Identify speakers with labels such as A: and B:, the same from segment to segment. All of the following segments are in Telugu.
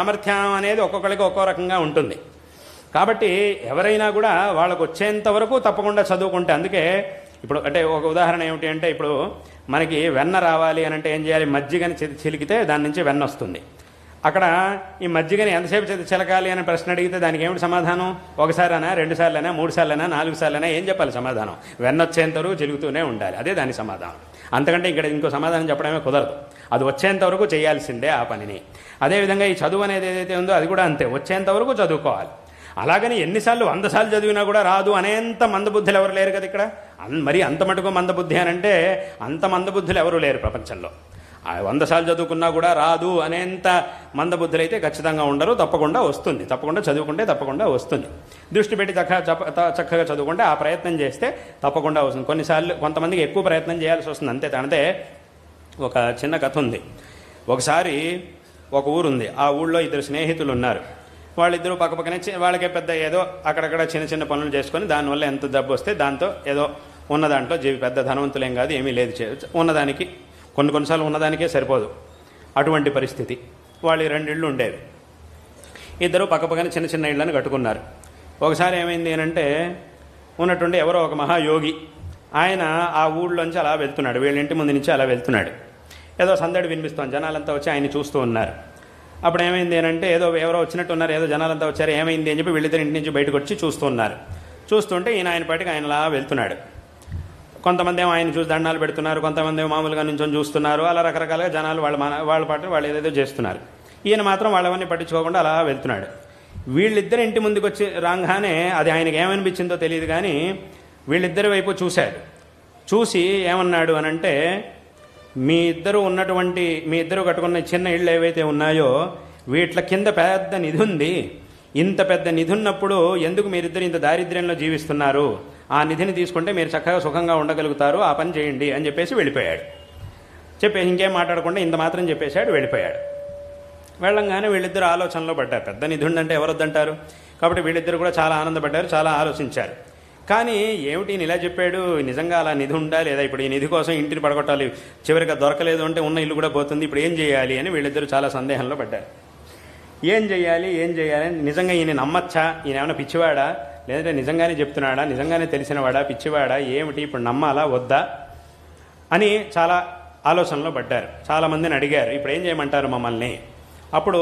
A: సామర్థ్యం అనేది ఒక్కొక్కరికి ఒక్కో రకంగా ఉంటుంది. కాబట్టి ఎవరైనా కూడా వాళ్ళకు వచ్చేంత వరకు తప్పకుండా చదువుకుంటే, అందుకే ఇప్పుడు అంటే ఒక ఉదాహరణ ఏమిటి అంటే, ఇప్పుడు మనకి వెన్న రావాలి అని అంటే ఏం చేయాలి? మజ్జిగని చిలికితే దాని నుంచి వెన్న వస్తుంది. అక్కడ ఈ మజ్జిగని ఎంతసేపు చిలకాలి అని ప్రశ్న అడిగితే దానికి ఏమిటి సమాధానం? ఒకసారైనా, 2 సార్లైనా, 3 సార్లైనా, 4 సార్లైనా ఏం చెప్పాలి సమాధానం? వెన్న వచ్చేంతవరకు చిలుగుతూనే ఉండాలి. అదే దాని సమాధానం. అంతకంటే ఇక్కడ ఇంకో సమాధానం చెప్పడమే కుదరదు. అది వచ్చేంతవరకు చేయాల్సిందే ఆ పనిని. అదేవిధంగా ఈ చదువు అనేది ఏదైతే ఉందో అది కూడా అంతే, వచ్చేంతవరకు చదువుకోవాలి. అలాగని ఎన్నిసార్లు 100 సార్లు చదివినా కూడా రాదు అనేంత మందబుద్ధులు ఎవరు లేరు కదా ఇక్కడ. మరి అంత మటుకు మందబుద్ధి అని అంటే అంత మందబుద్ధులు ఎవరు లేరు ప్రపంచంలో. 100 సార్లు చదువుకున్నా కూడా రాదు అనేంత మందబుద్ధులు అయితే ఖచ్చితంగా ఉండరు. తప్పకుండా వస్తుంది. తప్పకుండా చదువుకుంటే తప్పకుండా వస్తుంది. దృష్టి పెట్టి చక్కగా చదువుకుంటే, ఆ ప్రయత్నం చేస్తే తప్పకుండా వస్తుంది. కొన్నిసార్లు కొంతమందికి ఎక్కువ ప్రయత్నం చేయాల్సి వస్తుంది. అంతే. అంటే ఒక చిన్న కథ ఉంది. ఒకసారి ఒక ఊరుంది. ఆ ఊళ్ళో 2 స్నేహితులు ఉన్నారు. వాళ్ళిద్దరూ పక్కపక్కనే వాళ్ళకే పెద్ద ఏదో అక్కడక్కడ చిన్న చిన్న పనులు చేసుకొని దానివల్ల ఎంత డబ్బు వస్తే దాంతో ఏదో ఉన్న దాంట్లో పెద్ద ధనవంతులేం కాదు, ఏమీ లేదు, ఉన్నదానికి కొన్నిసార్లు ఉన్నదానికే సరిపోదు. అటువంటి పరిస్థితి. వాళ్ళు 2 ఇళ్ళు ఉండేవి. ఇద్దరు పక్కపక్కనే చిన్న చిన్న ఇళ్ళని కట్టుకున్నారు. ఒకసారి ఏమైంది అంటే, ఉన్నట్టుండి ఎవరో ఒక మహాయోగి ఆయన ఆ ఊళ్ళోంచి అలా వెళ్తున్నాడు. వీళ్ళ ఇంటి ముందు నుంచి అలా వెళ్తున్నాడు. ఏదో సందడి వినిపిస్తోంది. జనాలంతా వచ్చి ఆయన చూస్తూ ఉన్నారు. అప్పుడు ఏమైంది అంటే, ఎవరో వచ్చినట్టు ఉన్నారు, ఏదో జనాలంతా వచ్చారు, ఏమైంది అని చెప్పి వీళ్ళిద్దరు ఇంటి నుంచి బయటకు వచ్చి చూస్తూ ఉన్నారు. చూస్తుంటే ఆయన పాటికి ఆయనలా వెళ్తున్నాడు. కొంతమంది ఏమో ఆయన చూసి దండాలు పెడుతున్నారు, కొంతమంది మామూలుగా నుంచొని చూస్తున్నారు. అలా రకరకాలుగా జనాలు వాళ్ళ పాటు వాళ్ళు ఏదేదో చేస్తున్నారు. ఈయన మాత్రం వాళ్ళవన్నీ పట్టించుకోకుండా అలా వెళ్తున్నాడు. వీళ్ళిద్దరు ఇంటి ముందుకు వచ్చి రాగానే అది ఆయనకి ఏమనిపించిందో తెలియదు కానీ వీళ్ళిద్దరి వైపు చూశాడు. చూసి ఏమన్నాడు అనంటే, మీ ఇద్దరు కట్టుకున్న చిన్న ఇళ్ళు ఏవైతే ఉన్నాయో వీట్ల కింద పెద్ద నిధి ఉంది. ఇంత పెద్ద నిధి ఉన్నప్పుడు ఎందుకు మీరిద్దరు ఇంత దారిద్ర్యంలో జీవిస్తున్నారు? ఆ నిధిని తీసుకుంటే మీరు చక్కగా సుఖంగా ఉండగలుగుతారు, ఆ పని చేయండి అని చెప్పేసి వెళ్ళిపోయాడు. చెప్పేసి ఇంకేం మాట్లాడకుండా ఇంత మాత్రం చెప్పేశాడు, వెళ్ళిపోయాడు. వెళ్ళంగానే వీళ్ళిద్దరు ఆలోచనలో పడ్డారు. పెద్ద నిధి ఉందంటే ఎవరొద్దంటారు? కాబట్టి వీళ్ళిద్దరు కూడా చాలా ఆనందపడ్డారు, చాలా ఆలోచించారు. కానీ ఏమిటి ఇలా చెప్పాడు, నిజంగా అలా నిధి ఉందా లేదా? ఇప్పుడు ఈ నిధి కోసం ఇంటిని పడగొట్టాలి, చివరిగా దొరకలేదు అంటే ఉన్న ఇల్లు కూడా పోతుంది, ఇప్పుడు ఏం చేయాలి అని వీళ్ళిద్దరూ చాలా సందేహంలో పడ్డారు. ఏం చేయాలి నిజంగా ఈయన నమ్మచ్చా? ఈయన ఏమైనా పిచ్చివాడా, లేదంటే నిజంగానే చెప్తున్నాడా, నిజంగానే తెలిసినవాడా, పిచ్చివాడా, ఏమిటి ఇప్పుడు నమ్మాలా వద్దా అని చాలా ఆలోచనలో పడ్డారు. చాలామందిని అడిగారు, ఇప్పుడు ఏం చేయమంటారు మమ్మల్ని? అప్పుడు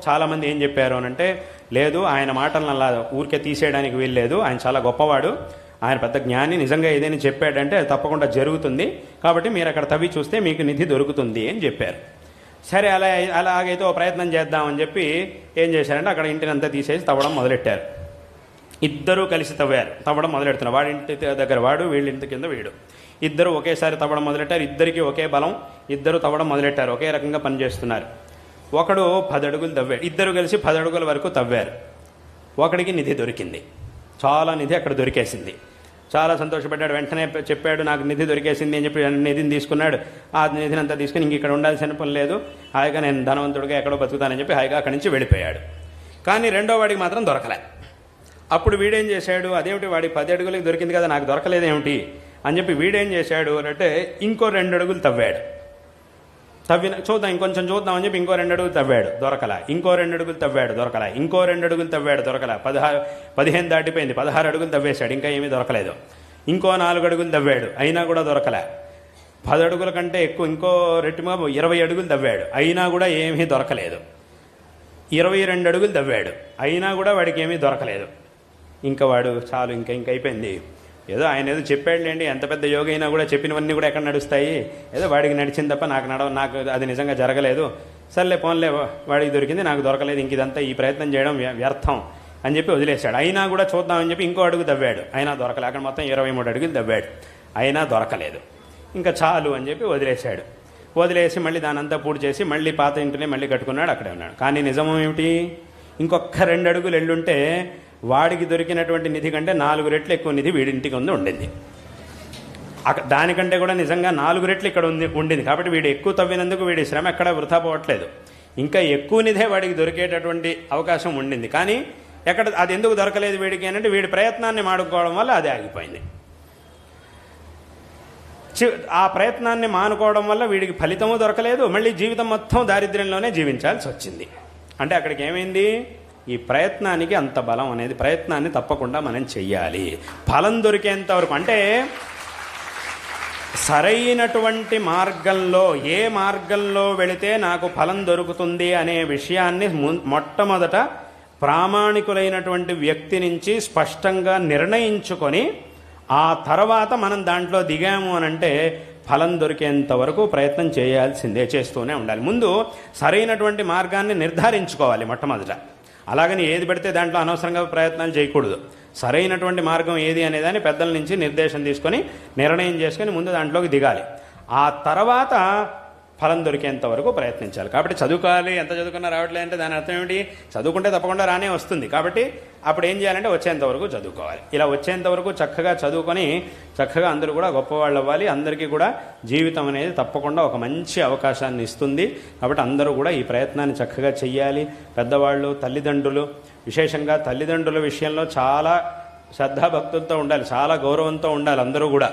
A: చాలామంది ఏం చెప్పారు అనంటే, లేదు, ఆయన మాటలను అలా ఊరికే తీసేయడానికి వీల్లేదు, ఆయన చాలా గొప్పవాడు, ఆయన పెద్ద జ్ఞాని, నిజంగా ఏదైనా చెప్పాడంటే తప్పకుండా జరుగుతుంది, కాబట్టి మీరు అక్కడ తవ్వి చూస్తే మీకు నిధి దొరుకుతుంది అని చెప్పారు. సరే, అలాగైతే ఓ ప్రయత్నం చేద్దామని చెప్పి ఏం చేశారంటే అక్కడ ఇంటినంతా తీసేసి తవ్వడం మొదలెట్టారు. ఇద్దరూ కలిసి తవ్వడం మొదలెడుతున్నారు. వాడి ఇంటి దగ్గర వాడు, వీళ్ళ ఇంటి కింద వీడు. ఇద్దరు ఒకేసారి తవ్వడం మొదలెట్టారు. ఇద్దరికి ఒకే బలం. ఇద్దరు తవ్వడం మొదలెట్టారు, ఒకే రకంగా పనిచేస్తున్నారు. ఒకడు 10 అడుగులు తవ్వాడు. ఇద్దరు కలిసి 10 అడుగుల వరకు తవ్వారు. ఒకడికి నిధి దొరికింది, చాలా నిధి అక్కడ దొరికేసింది. చాలా సంతోషపడ్డాడు. వెంటనే చెప్పాడు, నాకు నిధి దొరికేసింది అని చెప్పి నిధిని తీసుకున్నాడు. ఆ నిధిని అంతా తీసుకుని ఇంక ఇక్కడ ఉండాల్సిన పని లేదు, హాయిగా నేను ధనవంతుడిగా ఎక్కడో బతుకుతానని చెప్పి హాయిగా అక్కడి నుంచి వెళ్ళిపోయాడు. కానీ రెండో వాడికి మాత్రం దొరకలే. అప్పుడు వీడేం చేశాడు, అదేమిటి వాడి 10 అడుగులకి దొరికింది కదా, నాకు దొరకలేదేమిటి అని చెప్పి వీడేం చేశాడు అంటే ఇంకో 2 అడుగులు తవ్వాడు. చూద్దాం, ఇంకొంచెం చూద్దాం అని చెప్పి ఇంకో 2 అడుగులు తవ్వాడు, దొరకలా. ఇంకో 2 అడుగులు తవ్వాడు, దొరకలా. ఇంకో 2 అడుగులు తవ్వాడు, దొరకలా. 15 దాటిపోయింది, 16 అడుగులు తవ్వేశాడు, ఇంకా ఏమీ దొరకలేదు. ఇంకో 4 అడుగులు తవ్వాడు, అయినా కూడా దొరకలే. 10 అడుగుల కంటే ఎక్కువ ఇంకో రెట్టిమా 20 అడుగులు తవ్వాడు, అయినా కూడా ఏమీ దొరకలేదు. 22 అడుగులు తవ్వాడు, అయినా కూడా వాడికి ఏమీ దొరకలేదు. ఇంకా వాడు చాలు, ఇంకా అయిపోయింది, ఏదో ఆయన ఏదో చెప్పాడులేండి, ఎంత పెద్ద యోగి అయినా కూడా చెప్పినవన్నీ కూడా ఎక్కడ నడుస్తాయి, ఏదో వాడికి నడిచింది తప్ప నాకు అది నిజంగా జరగలేదు, సర్లే పోన్లే, వాడికి దొరికింది, నాకు దొరకలేదు, ఇంక ఇదంతా ఈ ప్రయత్నం చేయడం వ్యర్థం అని చెప్పి వదిలేశాడు. అయినా కూడా చూద్దామని చెప్పి ఇంకో అడుగు తవ్వాడు, అయినా దొరకలే. అక్కడ మొత్తం 23 అడుగులు తవ్వాడు, అయినా దొరకలేదు. ఇంకా చాలు అని చెప్పి వదిలేశాడు. వదిలేసి మళ్ళీ దానంతా పూర్తి చేసి మళ్ళీ పాత ఇంటినే మళ్ళీ కట్టుకున్నాడు, అక్కడే ఉన్నాడు. కానీ నిజం ఏమిటి, ఇంకొక 2 అడుగులు ఎల్లుంటే వాడికి దొరికినటువంటి నిధి కంటే 4 రెట్లు ఎక్కువ నిధి వీడింటికి ఉండింది. దానికంటే కూడా నిజంగా 4 రెట్లు ఇక్కడ ఉండింది. కాబట్టి వీడు ఎక్కువ తవ్వినందుకు వీడి శ్రమ ఎక్కడ వృధా పోవట్లేదు, ఇంకా ఎక్కువ నిధే వాడికి దొరికేటటువంటి అవకాశం ఉండింది. కానీ అది ఎందుకు దొరకలేదు వీడికి అంటే వీడి ప్రయత్నాన్ని మానుకోవడం వల్ల అది ఆగిపోయింది. ఆ ప్రయత్నాన్ని మానుకోవడం వల్ల వీడికి ఫలితము దొరకలేదు, మళ్ళీ జీవితం మొత్తం దారిద్ర్యంలోనే జీవించాల్సి వచ్చింది. అంటే అక్కడికి ఏమైంది, ఈ ప్రయత్నానికి అంత బలం అనేది, ప్రయత్నాన్ని తప్పకుండా మనం చెయ్యాలి ఫలం దొరికేంత వరకు. అంటే సరైనటువంటి మార్గంలో, ఏ మార్గంలో వెళితే నాకు ఫలం దొరుకుతుంది అనే విషయాన్ని మొట్టమొదట ప్రామాణికులైనటువంటి వ్యక్తి నుంచి స్పష్టంగా నిర్ణయించుకొని ఆ తర్వాత మనం దాంట్లో దిగాము అనంటే ఫలం దొరికేంత వరకు ప్రయత్నం చేయాల్సిందే, చేస్తూనే ఉండాలి. ముందు సరైనటువంటి మార్గాన్ని నిర్ధారించుకోవాలి మొట్టమొదట. అలాగని ఏది పెడితే దాంట్లో అనవసరంగా ప్రయత్నాలు చేయకూడదు. సరైనటువంటి మార్గం ఏది అనేదాన్ని పెద్దల నుంచి నిర్దేశం తీసుకొని నిర్ణయం చేసుకొని ముందు దాంట్లోకి దిగాలి. ఆ తర్వాత ఫలం దొరికేంత వరకు ప్రయత్నించాలి. కాబట్టి చదువుకోవాలి, ఎంత చదువుకున్నా రావట్లేదు అంటే దాని అర్థం ఏమిటి, చదువుకుంటే తప్పకుండా రానే వస్తుంది. కాబట్టి అప్పుడు ఏం చేయాలంటే వచ్చేంత వరకు చదువుకోవాలి. ఇలా వచ్చేంత వరకు చక్కగా చదువుకొని చక్కగా అందరూ కూడా గొప్పవాళ్ళు అవ్వాలి. అందరికీ కూడా జీవితం అనేది తప్పకుండా ఒక మంచి అవకాశాన్ని ఇస్తుంది. కాబట్టి అందరూ కూడా ఈ ప్రయత్నాన్ని చక్కగా చెయ్యాలి. పెద్దవాళ్ళు, తల్లిదండ్రులు, విశేషంగా తల్లిదండ్రుల విషయంలో చాలా శ్రద్ధాభక్తులతో ఉండాలి, చాలా గౌరవంతో ఉండాలి అందరూ కూడా.